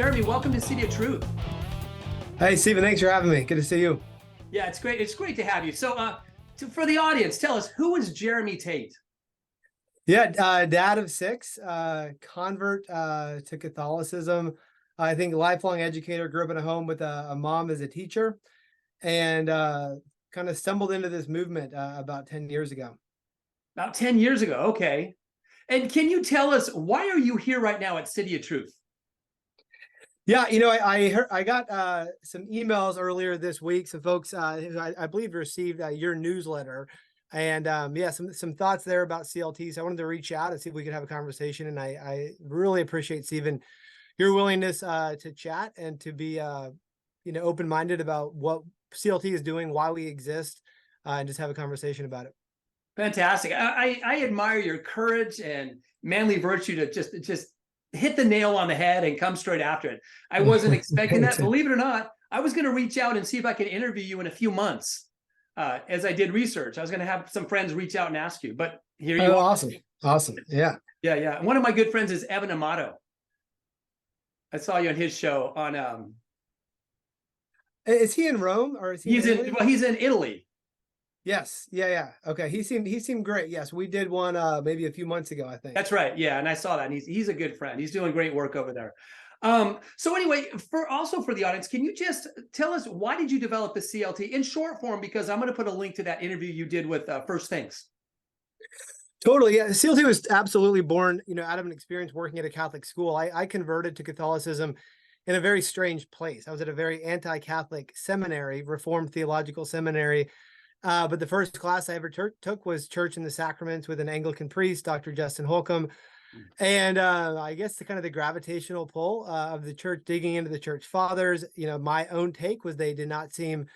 Jeremy, welcome to City of Truth. Hey, Stephen, thanks for having me. Good to see you. Yeah, it's great. It's great to have you. So, for the audience, tell us, who is Jeremy Tate? Yeah, dad of six, convert to Catholicism. I think lifelong educator, grew up in a home with a mom as a teacher, and kind of stumbled into this movement about 10 years ago. About 10 years ago. Okay. And can you tell us, why are you here right now at City of Truth? Yeah, I got some emails earlier this week. Some folks who I believe received your newsletter, and yeah, some thoughts there about CLT. So I wanted to reach out and see if we could have a conversation. And I really appreciate, Stephen, your willingness to chat and to be open-minded about what CLT is doing, why we exist, and just have a conversation about it. Fantastic. I admire your courage and manly virtue to just hit the nail on the head and come straight after it. I wasn't expecting that. Believe it or not, I was going to reach out and see if I could interview you in a few months. As I did research, I was going to have some friends reach out and ask you, but here you are. Awesome. Yeah. Yeah. One of my good friends is Evan Amato. I saw you on his show on. Is he in Rome or is he? He's in Italy. Yes. Yeah. Okay. He seemed great. Yes. We did one maybe a few months ago, I think. That's right. Yeah. And I saw that. And he's a good friend. He's doing great work over there. So anyway, for the audience, can you just tell us, why did you develop the CLT in short form? Because I'm going to put a link to that interview you did with First Things. Totally. Yeah. CLT was absolutely born, out of an experience working at a Catholic school. I converted to Catholicism in a very strange place. I was at a very anti-Catholic seminary, Reformed Theological Seminary. But the first class I ever took was Church and the Sacraments with an Anglican priest, Dr. Justin Holcomb. And I guess the gravitational pull of the church, digging into the church fathers, my own take was they did not seem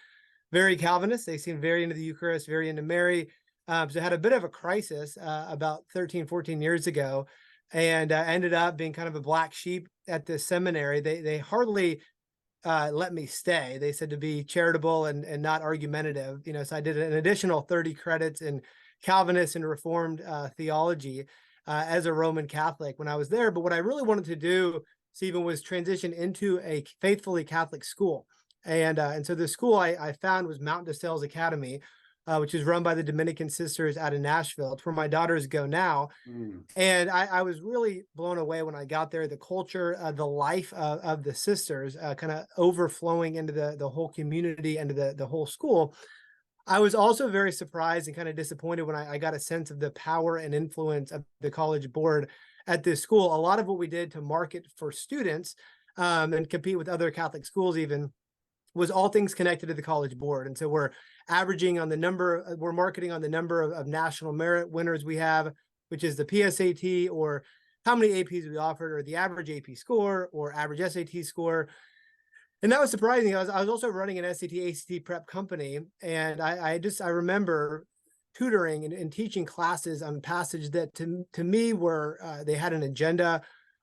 very Calvinist. They seemed very into the Eucharist, very into Mary. So I had a bit of a crisis about 13, 14 years ago, and ended up being kind of a black sheep at this seminary. They hardly let me stay. They said to be charitable and not argumentative. So I did an additional 30 credits in Calvinist and Reformed theology as a Roman Catholic when I was there. But what I really wanted to do, Stephen, was transition into a faithfully Catholic school. And so the school I found was Mount DeSales Academy, which is run by the Dominican sisters out of Nashville. It's where my daughters go now. And I was really blown away when I got there. The culture, the life of the sisters kind of overflowing into the whole community and the whole school. I was also very surprised and kind of disappointed when I got a sense of the power and influence of the college board at this school. A lot of what we did to market for students and compete with other Catholic schools even was all things connected to the college board. And so we're marketing on the number of national merit winners we have, which is the PSAT, or how many APs we offered, or the average AP score or average SAT score. And that was surprising. I was also running an SAT, ACT prep company. And I remember tutoring and teaching classes on passages that to me were, they had an agenda,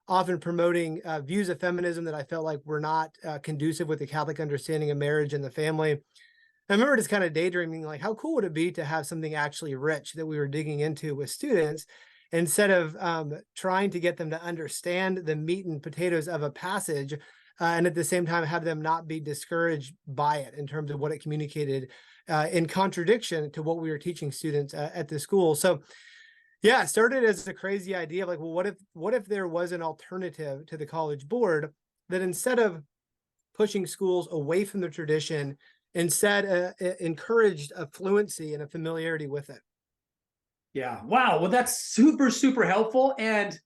often promoting views of feminism that I felt like were not conducive with the Catholic understanding of marriage and the family. I remember just kind of daydreaming, like, how cool would it be to have something actually rich that we were digging into with students, instead of trying to get them to understand the meat and potatoes of a passage, and at the same time have them not be discouraged by it in terms of what it communicated in contradiction to what we were teaching students at the school. So yeah, it started as a crazy idea of like, well, what if there was an alternative to the college board that, instead of pushing schools away from the tradition, instead encouraged a fluency and a familiarity with it. Yeah. Wow. Well, that's super, super helpful. And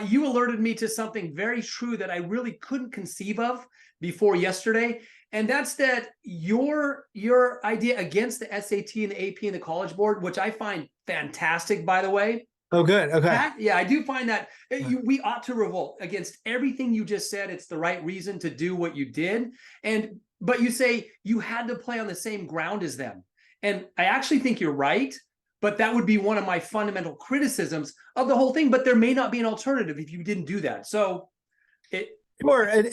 you alerted me to something very true that I really couldn't conceive of before yesterday. And that's that your idea against the SAT and the AP and the College Board, which I find fantastic, by the way. Oh, good. Okay. Yeah, I do find that we ought to revolt against everything you just said. It's the right reason to do what you did. But you say you had to play on the same ground as them. And I actually think you're right. But that would be one of my fundamental criticisms of the whole thing. But there may not be an alternative if you didn't do that. So sure. And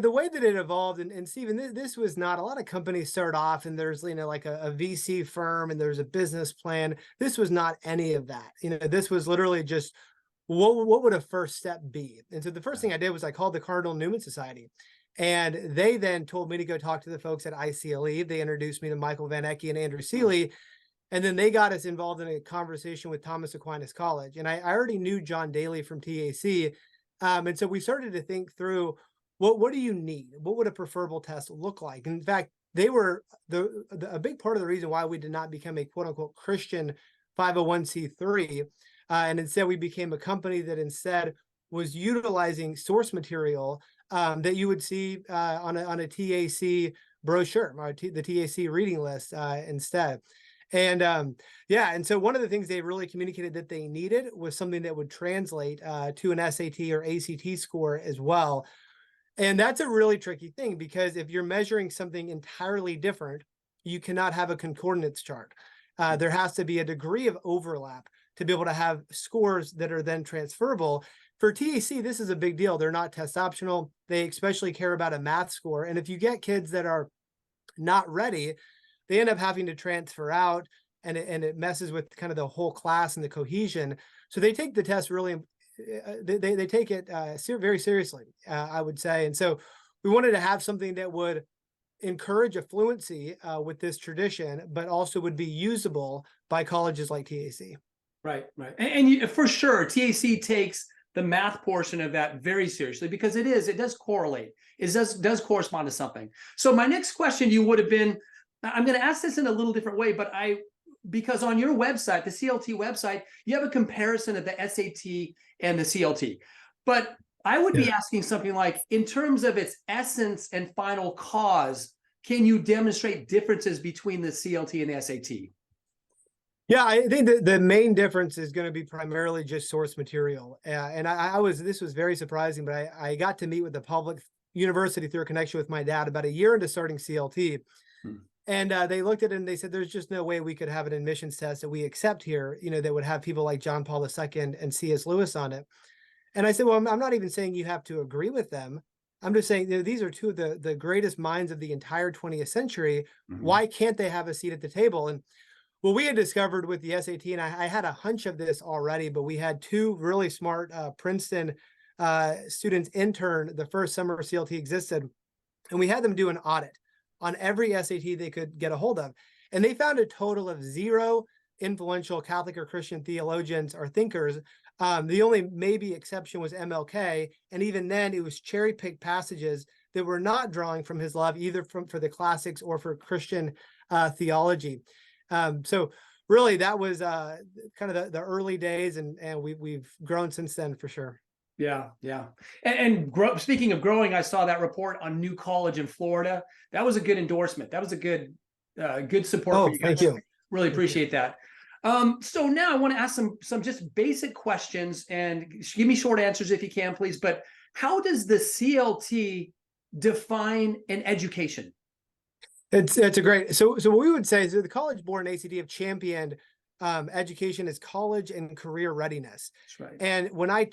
the way that it evolved, and Stephen, this was not, a lot of companies start off and there's, like a VC firm and there's a business plan. This was not any of that. This was literally just what would a first step be? And so the first thing I did was I called the Cardinal Newman Society. And they then told me to go talk to the folks at ICLE. They introduced me to Michael Van Ecke and Andrew Seeley. And then they got us involved in a conversation with Thomas Aquinas College. And I already knew John Daly from TAC. And so we started to think through, what do you need? What would a preferable test look like? In fact, they were a big part of the reason why we did not become a quote unquote Christian 501c3. And instead we became a company that instead was utilizing source material that you would see on a TAC brochure, or the TAC reading list instead. And yeah, and so one of the things they really communicated that they needed was something that would translate to an SAT or ACT score as well. And that's a really tricky thing, because if you're measuring something entirely different, you cannot have a concordance chart. There has to be a degree of overlap to be able to have scores that are then transferable. For TAC, this is a big deal. They're not test optional. They especially care about a math score. And if you get kids that are not ready, they end up having to transfer out, and it messes with kind of the whole class and the cohesion. So they take the test really, they take it very seriously, I would say. And so we wanted to have something that would encourage a fluency with this tradition, but also would be usable by colleges like TAC. Right, right. And for sure, TAC takes the math portion of that very seriously, because it does correlate. It does correspond to something. So my next question you would have been, I'm going to ask this in a little different way, but because on your website, the CLT website, you have a comparison of the SAT and the CLT. But I would be asking something like, in terms of its essence and final cause, can you demonstrate differences between the CLT and the SAT? Yeah, I think the main difference is going to be primarily just source material. And this was very surprising, but I got to meet with the public university through a connection with my dad about a year into starting CLT. And they looked at it and they said, there's just no way we could have an admissions test that we accept here, that would have people like John Paul II and C.S. Lewis on it. And I said, well, I'm not even saying you have to agree with them. I'm just saying, these are two of the greatest minds of the entire 20th century. Why can't they have a seat at the table? And well, we had discovered with the SAT, and I had a hunch of this already, but we had two really smart Princeton students intern the first summer CLT existed, and we had them do an audit on every SAT they could get a hold of. And they found a total of 0 influential Catholic or Christian theologians or thinkers. The only maybe exception was MLK. And even then it was cherry-picked passages that were not drawing from his love, either for the classics or for Christian theology. So really that was kind of the early days, and we've grown since then for sure. Yeah, yeah. Speaking of growing, I saw that report on New College in Florida. That was a good endorsement. That was a good support for you guys. Thank you. Really appreciate that. So now I want to ask some just basic questions, and give me short answers if you can, please. But how does the CLT define an education? It's a great. So what we would say is that the College Board and ACT have championed education as college and career readiness. That's right. And when I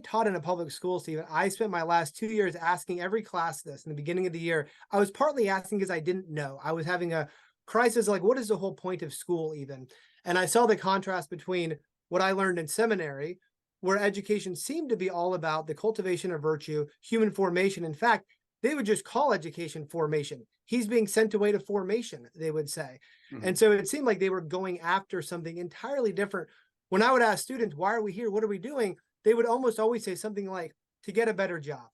taught in a public school, Stephen, I spent my last 2 years asking every class this. In the beginning of the year, I was partly asking because I didn't know. I was having a crisis, like, what is the whole point of school even? And I saw the contrast between what I learned in seminary, where education seemed to be all about the cultivation of virtue, human formation. In fact, they would just call education formation. He's being sent away to formation, they would say. And so it seemed like they were going after something entirely different. When I would ask students, why are we here? What are we doing? They would almost always say something like, to get a better job.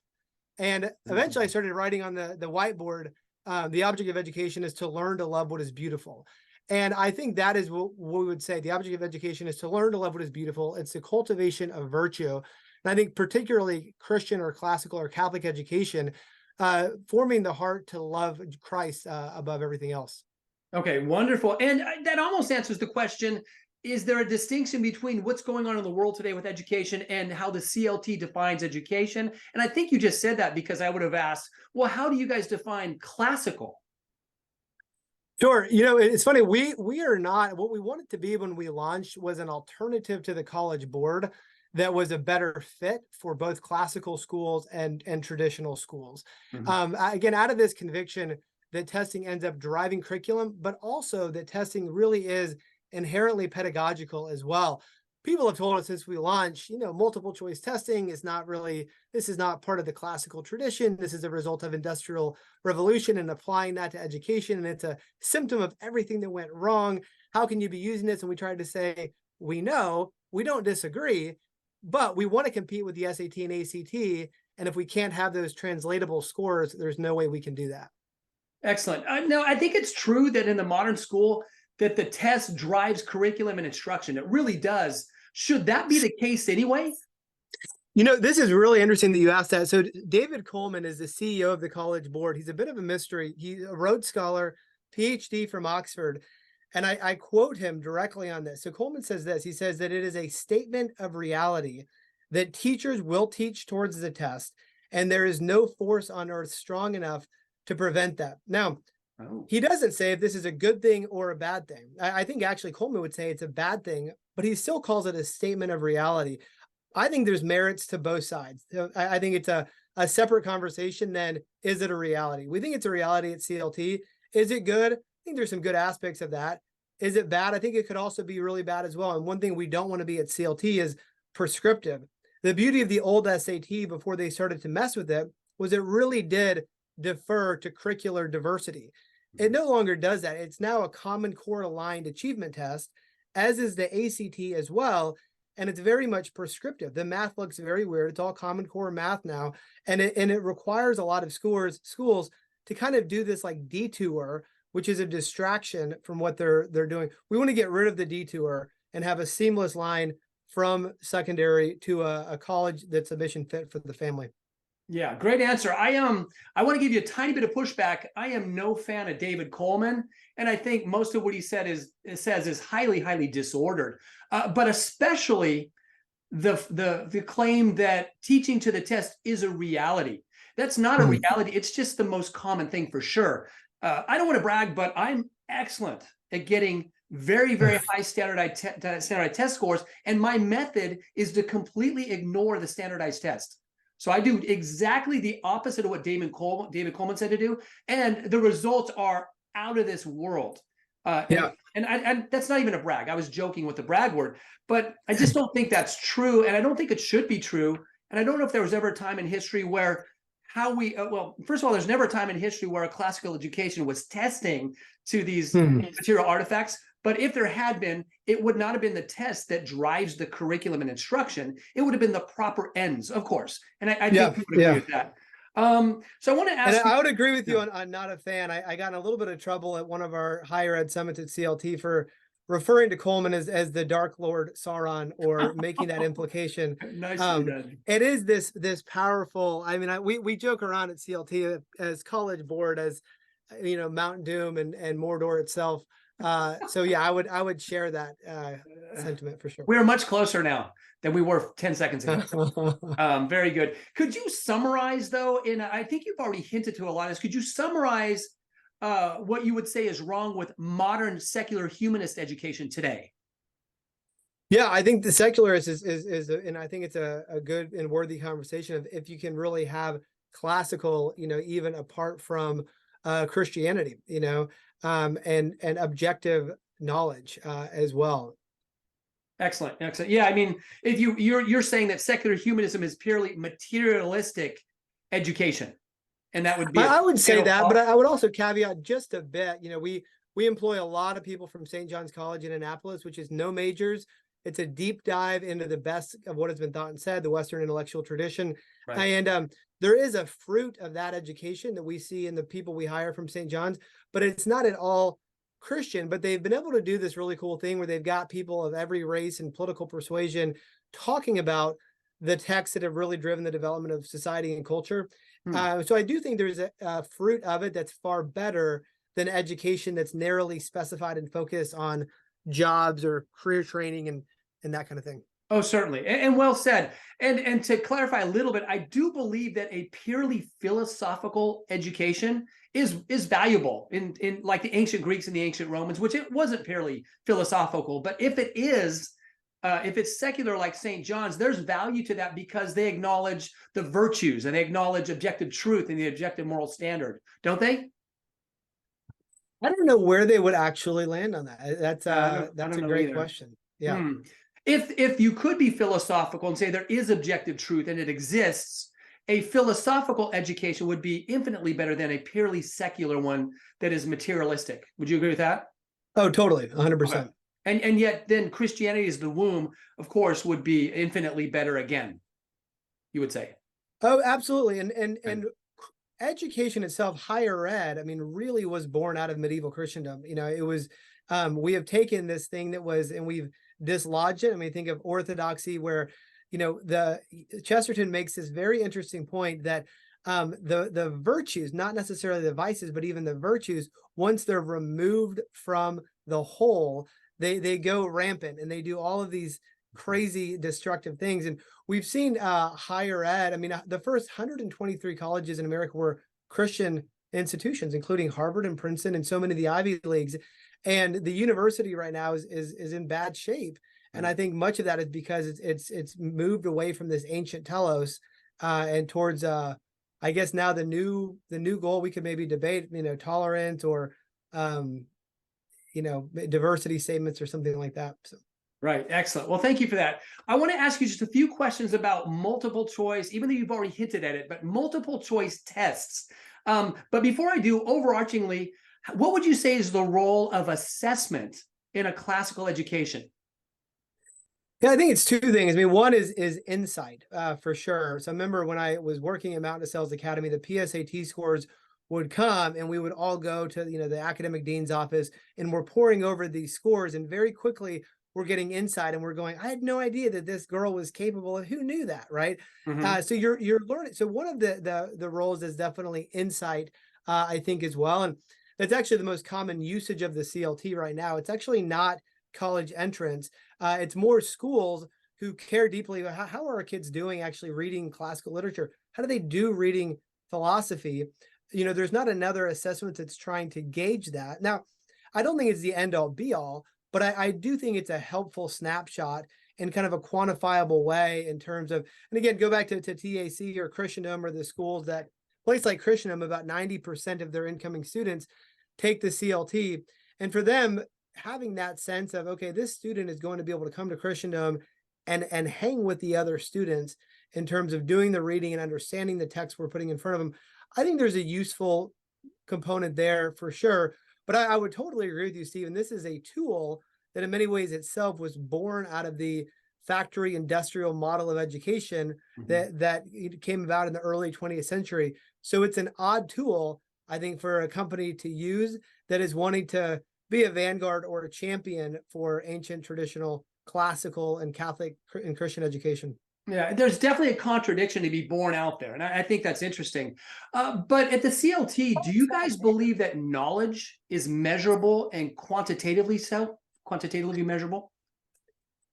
And eventually I started writing on the whiteboard, the object of education is to learn to love what is beautiful. And I think that is what we would say. The object of education is to learn to love what is beautiful. It's the cultivation of virtue. And I think particularly Christian or classical or Catholic education, forming the heart to love Christ above everything else. Okay, wonderful. And that almost answers the question, is there a distinction between what's going on in the world today with education and how the CLT defines education? And I think you just said that, because I would have asked, well, how do you guys define classical? Sure. It's funny. We are not, what we wanted to be when we launched was an alternative to the College Board that was a better fit for both classical schools and traditional schools. Again, out of this conviction that testing ends up driving curriculum, but also that testing really is inherently pedagogical as well. people have told us since we launched, multiple choice testing is not really, this is not part of the classical tradition. This is a result of industrial revolution and applying that to education. And it's a symptom of everything that went wrong. How can you be using this? And we tried to say, we know, we don't disagree, but we want to compete with the SAT and ACT. And if we can't have those translatable scores, there's no way we can do that. Excellent. No, I think it's true that in the modern school, that the test drives curriculum and instruction. It really does. Should that be the case anyway? This is really interesting that you asked that. So David Coleman is the CEO of the College Board. He's a bit of a mystery. He's a Rhodes Scholar, PhD from Oxford. And I quote him directly on this. So Coleman says this. He says that it is a statement of reality that teachers will teach towards the test, and there is no force on earth strong enough to prevent that. Now, he doesn't say if this is a good thing or a bad thing. I think actually Coleman would say it's a bad thing, but he still calls it a statement of reality. I think there's merits to both sides. I think it's a separate conversation than, is it a reality? We think it's a reality at CLT. Is it good? I think there's some good aspects of that. Is it bad? I think it could also be really bad as well. And one thing we don't want to be at CLT is prescriptive. The beauty of the old SAT before they started to mess with it was it really did defer to curricular diversity. It no longer does that. It's now a Common Core aligned achievement test, as is the ACT as well. And it's very much prescriptive. The math looks very weird. It's all Common Core math now. And it requires a lot of schools to kind of do this like detour, which is a distraction from what they're doing. We want to get rid of the detour and have a seamless line from secondary to a college that's a mission fit for the family. Yeah, great answer. I want to give you a tiny bit of pushback. I am no fan of David Coleman, and I think most of what he says is highly, highly disordered. But especially the claim that teaching to the test is a reality. That's not a reality. It's just the most common thing for sure. I don't want to brag, but I'm excellent at getting very, very high standardized test scores, and my method is to completely ignore the standardized test. So I do exactly the opposite of what David Coleman said to do, and the results are out of this world. And that's not even a brag. I was joking with the brag word, but I just don't think that's true, and I don't think it should be true. And I don't know if there was ever a time in history where first of all, there's never a time in history where a classical education was testing to these material artifacts. But if there had been, it would not have been the test that drives the curriculum and instruction. It would have been the proper ends, of course. And I think you would agree with that. So I want to ask. And I would agree with you on not a fan. I got in a little bit of trouble at one of our higher ed summits at CLT for referring to Coleman as the Dark Lord Sauron, or making that implication. Nicely done. It is this powerful. I mean, we joke around at CLT as College Board, as Mount Doom and Mordor itself. So yeah, I would share that sentiment for sure. We're much closer now than we were 10 seconds ago. Very good. Could you summarize, though, I think you've already hinted to a lot of this. Could you summarize what you would say is wrong with modern secular humanist education today? Yeah, I think the secularist is and I think it's a good and worthy conversation of if you can really have classical, even apart from Christianity, and objective knowledge as well. Excellent. Yeah, I mean, if you're saying that secular humanism is purely materialistic education, and that would be I would say that, but I would also caveat just a bit. We employ a lot of people from St. John's College in Annapolis, which is no majors. It's a deep dive into the best of what has been thought and said, the Western intellectual tradition. Right. And there is a fruit of that education that we see in the people we hire from St. John's, but it's not at all Christian. But they've been able to do this really cool thing where they've got people of every race and political persuasion talking about the texts that have really driven the development of society and culture. So I do think there's a fruit of it that's far better than education that's narrowly specified and focused on jobs or career training and that kind of thing. Oh, certainly. And well said. And to clarify a little bit, I do believe that a purely philosophical education is valuable in like the ancient Greeks and the ancient Romans, which it wasn't purely philosophical. But if it is, if it's secular like St. John's, there's value to that because they acknowledge the virtues and they acknowledge objective truth and the objective moral standard, don't they? I don't know where they would actually land on that. That's a great question. Yeah. If you could be philosophical and say there is objective truth and it exists, a philosophical education would be infinitely better than a purely secular one that is materialistic. Would you agree with that? Oh, totally, Okay. 100%. And yet then Christianity as the womb, of course, would be infinitely better again, you would say. Oh, absolutely. And Right. education itself, higher ed, I mean, really was born out of medieval Christendom. You know, it was, we have taken this thing that was, and we've dislodged it. I mean, think of orthodoxy, where, you know, the Chesterton makes this very interesting point that the virtues, not necessarily the vices, but even the virtues, once they're removed from the whole, they go rampant and they do all of these crazy destructive things. And we've seen higher ed. I mean, the first 123 colleges in America were Christian institutions, including Harvard and Princeton and so many of the Ivy Leagues. And the university right now is in bad shape. And I think much of that is because it's moved away from this ancient telos and towards I guess now the new goal we could maybe debate, you know, tolerance or you know, diversity statements or something like that. So. Right. Excellent. Well, thank you for that. I want to ask you just a few questions about multiple choice, even though you've already hinted at it, but multiple choice tests. But before I do, overarchingly, what would you say is the role of assessment in a classical education? Yeah, I think it's two things. I mean, one is insight for sure. So I remember when I was working at Mountain Sales Academy, the PSAT scores would come and we would all go to, you know, the academic dean's office and we're pouring over these scores, and very quickly we're getting insight and we're going, I had no idea that this girl was capable of, who knew that, right? Mm-hmm. So you're learning. So one of the roles is definitely insight, I think, as well. And that's actually the most common usage of the CLT right now. It's actually not college entrance. It's more schools who care deeply about how are our kids doing actually reading classical literature? How do they do reading philosophy? You know, there's not another assessment that's trying to gauge that. Now, I don't think it's the end all be all, but I do think it's a helpful snapshot in kind of a quantifiable way in terms of, and again, go back to TAC or Christendom or the schools that place like Christendom, about 90% of their incoming students take the CLT. And for them, having that sense of, okay, this student is going to be able to come to Christendom and hang with the other students in terms of doing the reading and understanding the text we're putting in front of them. I think there's a useful component there for sure. But I would totally agree with you, Stephen. This is a tool that in many ways itself was born out of the factory industrial model of education that came about in the early 20th century. So it's an odd tool, I think, for a company to use that is wanting to be a vanguard or a champion for ancient, traditional, classical, and Catholic and Christian education. Yeah, there's definitely a contradiction to be born out there. And I think that's interesting. But at the CLT, do you guys believe that knowledge is measurable and quantitatively so? Quantitatively measurable?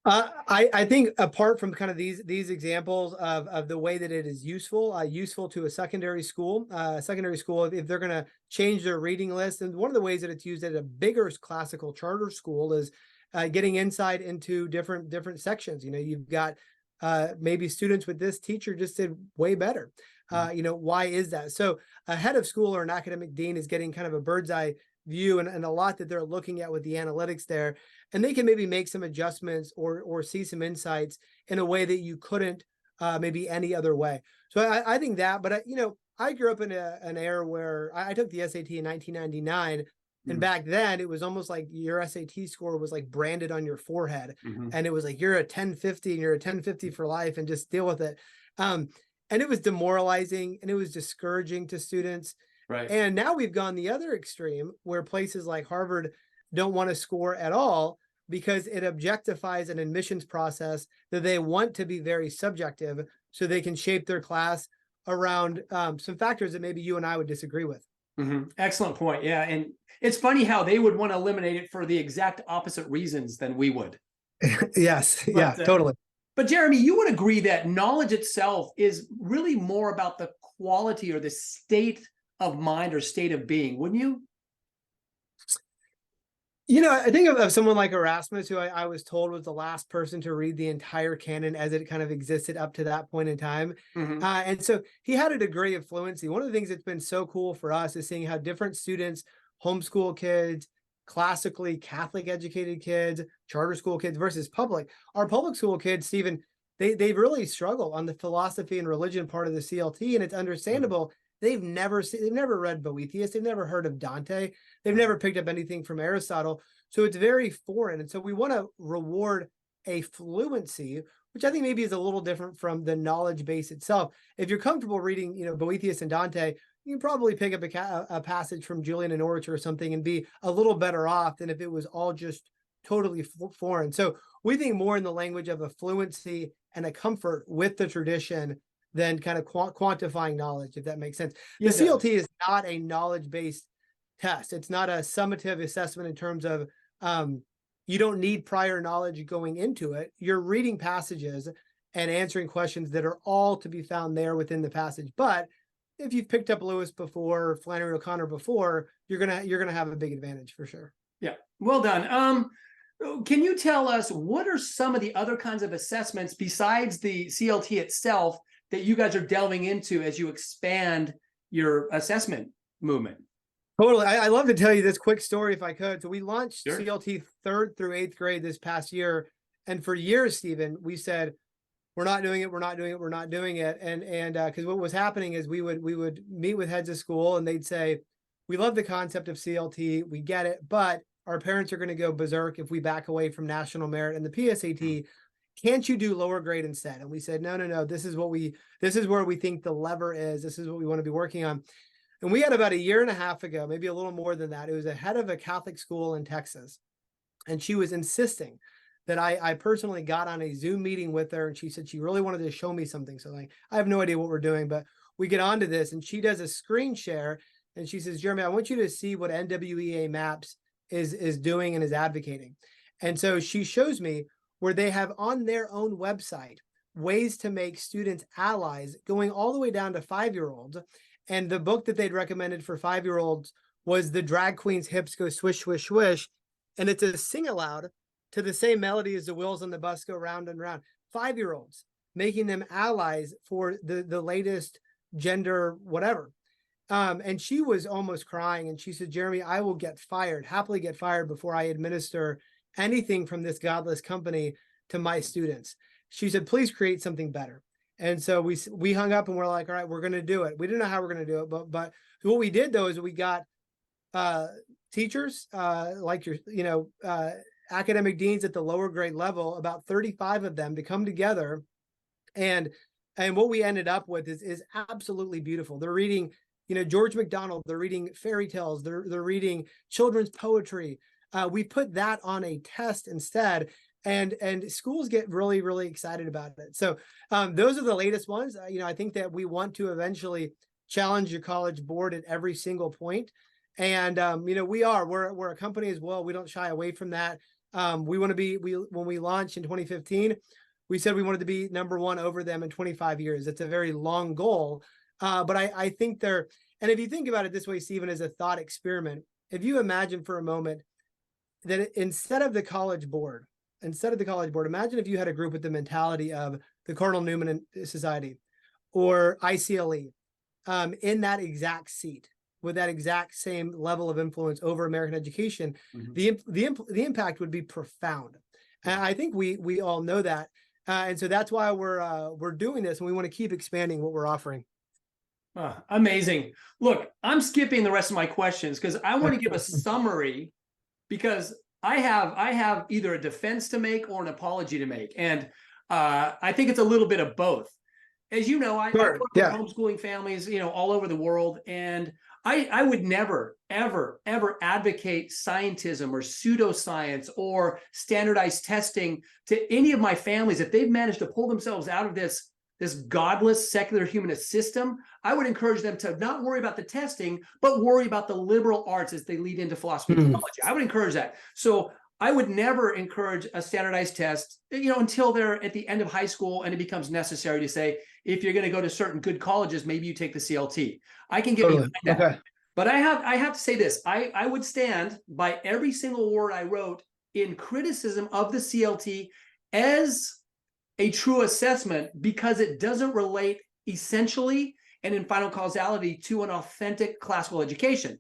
I think apart from kind of these examples of the way that it is useful to a secondary school, if they're going to change their reading list, and one of the ways that it's used at a bigger classical charter school is getting insight into different sections. You know, you've got maybe students with this teacher just did way better. You know, why is that? So a head of school or an academic dean is getting kind of a bird's eye view and a lot that they're looking at with the analytics there, and they can maybe make some adjustments or see some insights in a way that you couldn't maybe any other way. So I think that, but you know, I grew up in an era where I took the SAT in 1999. And back then it was almost like your SAT score was like branded on your forehead. And it was like, you're a 1050 and you're a 1050 for life and just deal with it. And it was demoralizing and it was discouraging to students. Right. And now we've gone the other extreme where places like Harvard don't want to score at all because it objectifies an admissions process that they want to be very subjective so they can shape their class around some factors that maybe you and I would disagree with. Excellent point. Yeah. And it's funny how they would want to eliminate it for the exact opposite reasons than we would. Yes. But, Yeah, totally. But Jeremy, you would agree that knowledge itself is really more about the quality or the state of mind or state of being, wouldn't you? You know, I think of someone like Erasmus, who I was told was the last person to read the entire canon as it kind of existed up to that point in time. And so he had a degree of fluency. One of the things that's been so cool for us is seeing how different students, homeschool kids, classically Catholic educated kids, charter school kids versus public. Our public school kids, Stephen, they really struggle on the philosophy and religion part of the CLT, and it's understandable. They've never read Boethius, they've never heard of Dante, they've never picked up anything from Aristotle, so it's very foreign. And so we want to reward a fluency, which I think maybe is a little different from the knowledge base itself. If you're comfortable reading, Boethius and Dante, you can probably pick up a passage from Julian and Orature or something and be a little better off than if it was all just totally foreign. So we think more in the language of a fluency and a comfort with the tradition than kind of quantifying knowledge, if that makes sense. The CLT is not a knowledge-based test. It's not a summative assessment in terms of you don't need prior knowledge going into it. You're reading passages and answering questions that are all to be found there within the passage. But if you've picked up Lewis before, Flannery O'Connor before, you're gonna have a big advantage for sure. Yeah, well done. Can you tell us what are some of the other kinds of assessments besides the CLT itself that you guys are delving into as you expand your assessment movement? Totally. I love to tell you this quick story if I could. So we launched Sure. CLT 3rd through 8th grade this past year. And for years, Stephen, we said, we're not doing it. We're not doing it. We're not doing it. And because what was happening is we would meet with heads of school and they'd say, we love the concept of CLT. We get it, but our parents are going to go berserk if we back away from national merit and the PSAT. Can't you do lower grade instead? And we said, no. This is where we think the lever is. This is what we want to be working on. And we had about a year and a half ago, maybe a little more than that. It was a head of a Catholic school in Texas. And she was insisting that I personally got on a Zoom meeting with her. And she said she really wanted to show me something. So like, I have no idea what we're doing, but we get onto this and she does a screen share. And she says, Jeremy, I want you to see what NWEA Maps is doing and is advocating. And so she shows me where they have on their own website ways to make students allies going all the way down to 5-year-olds. And the book that they'd recommended for 5-year-olds was The Drag Queen's Hips Go Swish, Swish, Swish. And it's a sing aloud to the same melody as the wheels on the bus go round and round. 5-year-olds, making them allies for the latest gender, whatever. And she was almost crying. And she said, Jeremy, I will happily get fired before I administer anything from this godless company to my students. She said, please create something better. And so we hung up and we're like, all right, we're going to do it. We didn't know how we're going to do it, but what we did though is we got teachers like your academic deans at the lower grade level, about 35 of them, to come together, and what we ended up with is absolutely beautiful. They're reading George MacDonald, they're reading fairy tales, they're reading children's poetry. We put that on a test instead. And schools get really, really excited about it. So those are the latest ones. I think that we want to eventually challenge your college board at every single point. And, we're a company as well. We don't shy away from that. We want to be, when we launched in 2015, we said we wanted to be #1 over them in 25 years. It's a very long goal. But I think and if you think about it this way, Stephen, as a thought experiment, if you imagine for a moment that instead of the college board, imagine if you had a group with the mentality of the Cardinal Newman Society or ICLE in that exact seat with that exact same level of influence over American education, the impact would be profound. And I think we all know that. And so that's why we're doing this, and we want to keep expanding what we're offering. Amazing. Look, I'm skipping the rest of my questions because I want to give a summary, because I have either a defense to make or an apology to make. And I think it's a little bit of both. As you know, I work with homeschooling families, all over the world. And I would never, ever, ever advocate scientism or pseudoscience or standardized testing to any of my families. If they've managed to pull themselves out of this godless secular humanist system, I would encourage them to not worry about the testing, but worry about the liberal arts as they lead into philosophy and theology. I would encourage that. So I would never encourage a standardized test, until they're at the end of high school and it becomes necessary to say, if you're going to go to certain good colleges, maybe you take the CLT. I can get behind that. Okay. But I have to say this. I would stand by every single word I wrote in criticism of the CLT as a true assessment, because it doesn't relate essentially and in final causality to an authentic classical education.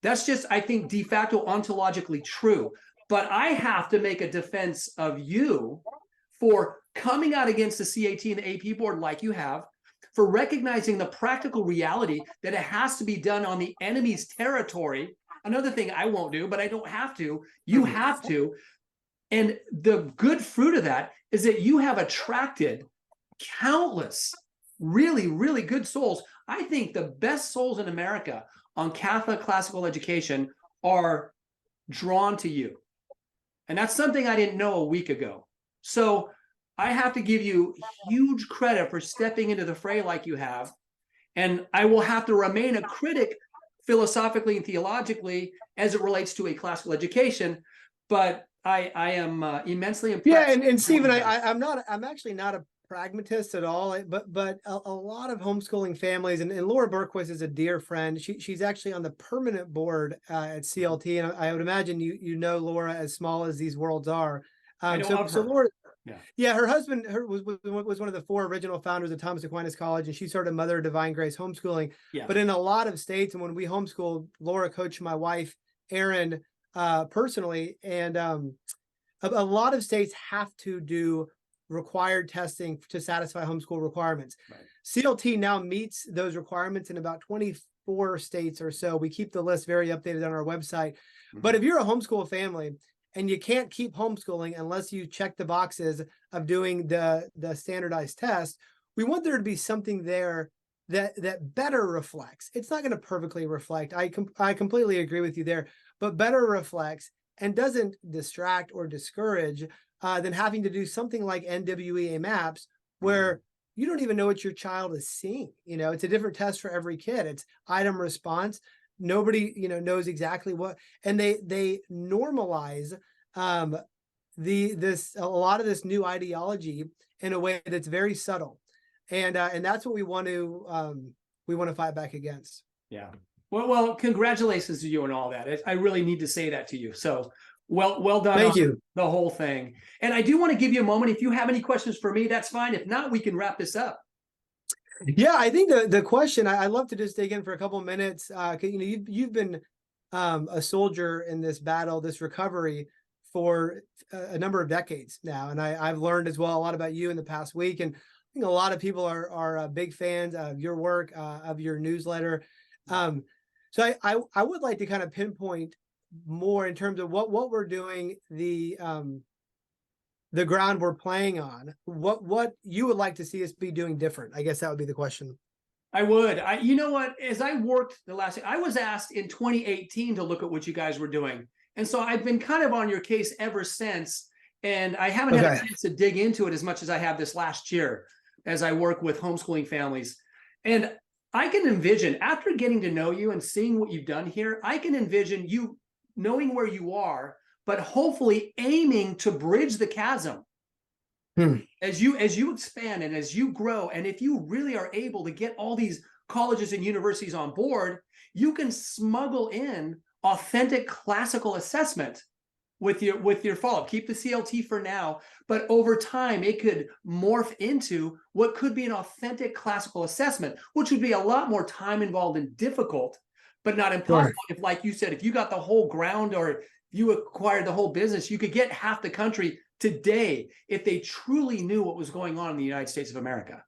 That's just, I think, de facto ontologically true. But I have to make a defense of you for coming out against the CAT and the AP board like you have, for recognizing the practical reality that it has to be done on the enemy's territory. Another thing I won't do, but I don't have to. You have to. And the good fruit of that is that you have attracted countless really, really good souls. I think the best souls in America on Catholic classical education are drawn to you. And that's something I didn't know a week ago. So I have to give you huge credit for stepping into the fray like you have. And I will have to remain a critic philosophically and theologically as it relates to a classical education. But I am immensely impressed. Yeah, and Stephen, I'm actually not a pragmatist at all, but a lot of homeschooling families, and Laura Berquist is a dear friend. She's actually on the permanent board at CLT, and I would imagine you know Laura, as small as these worlds are. I know of her. Laura, yeah, her husband was one of the 4 original founders of Thomas Aquinas College, and she started Mother of Divine Grace homeschooling. Yeah. But in a lot of states, and when we homeschooled, Laura coached my wife Erin personally, and a lot of states have to do required testing to satisfy homeschool requirements. Right. CLT now meets those requirements in about 24 states or so. We keep the list very updated on our website. But if you're a homeschool family and you can't keep homeschooling unless you check the boxes of doing the standardized test, we want there to be something there that better reflects. It's not going to perfectly reflect. I completely agree with you there, but better reflects and doesn't distract or discourage than having to do something like NWEA maps, where you don't even know what your child is seeing. It's a different test for every kid. It's item response. Nobody, knows exactly what, and they normalize a lot of this new ideology in a way that's very subtle, and that's what we want to fight back against. Yeah. Well, congratulations to you and all that. I really need to say that to you. So well done. Thank you. The whole thing. And I do want to give you a moment. If you have any questions for me, that's fine. If not, we can wrap this up. Yeah, I think the question, I'd love to just dig in for a couple of minutes. You've been a soldier in this battle, this recovery, for a number of decades now. And I've learned as well a lot about you in the past week. And I think a lot of people are big fans of your work, of your newsletter. So I would like to kind of pinpoint more in terms of what we're doing, the ground we're playing on, what you would like to see us be doing different. I guess that would be the question. I would. You know what? As I worked I was asked in 2018 to look at what you guys were doing. And so I've been kind of on your case ever since. And I haven't had a chance to dig into it as much as I have this last year as I work with homeschooling families. And I can envision, after getting to know you and seeing what you've done here, I can envision you knowing where you are, but hopefully aiming to bridge the chasm as you expand and as you grow. And if you really are able to get all these colleges and universities on board, you can smuggle in authentic classical assessment with your follow-up. Keep the CLT for now, but over time it could morph into what could be an authentic classical assessment, which would be a lot more time involved and difficult, but not impossible. If, like you said, if you got the whole ground, or if you acquired the whole business, you could get half the country today if they truly knew what was going on in the United States of America.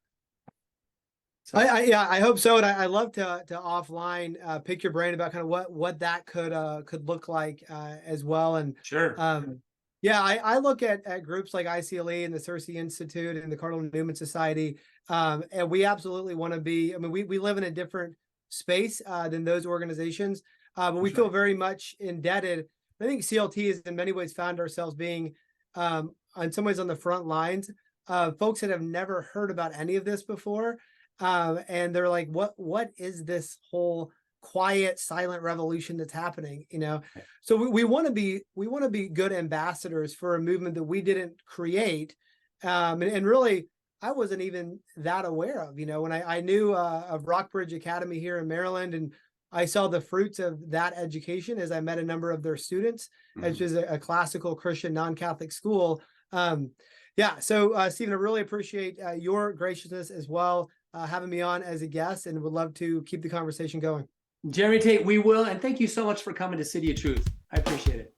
So. I hope so. And I love to offline pick your brain about kind of what that could look like as well. And sure. I look at groups like ICLE and the Cersei Institute and the Cardinal Newman Society. And we absolutely want to be, we live in a different space than those organizations, but we feel very much indebted. I think CLT has in many ways found ourselves being in some ways on the front lines, folks that have never heard about any of this before. And they're like, what is this whole quiet, silent revolution that's happening? So we want to be good ambassadors for a movement that we didn't create. And really, I wasn't even that aware of, when I knew of Rockbridge Academy here in Maryland, and I saw the fruits of that education as I met a number of their students, which is a classical Christian non-Catholic school. So Stephen, I really appreciate your graciousness as well, having me on as a guest, and would love to keep the conversation going. Jeremy Tate, we will. And thank you so much for coming to City of Truth. I appreciate it.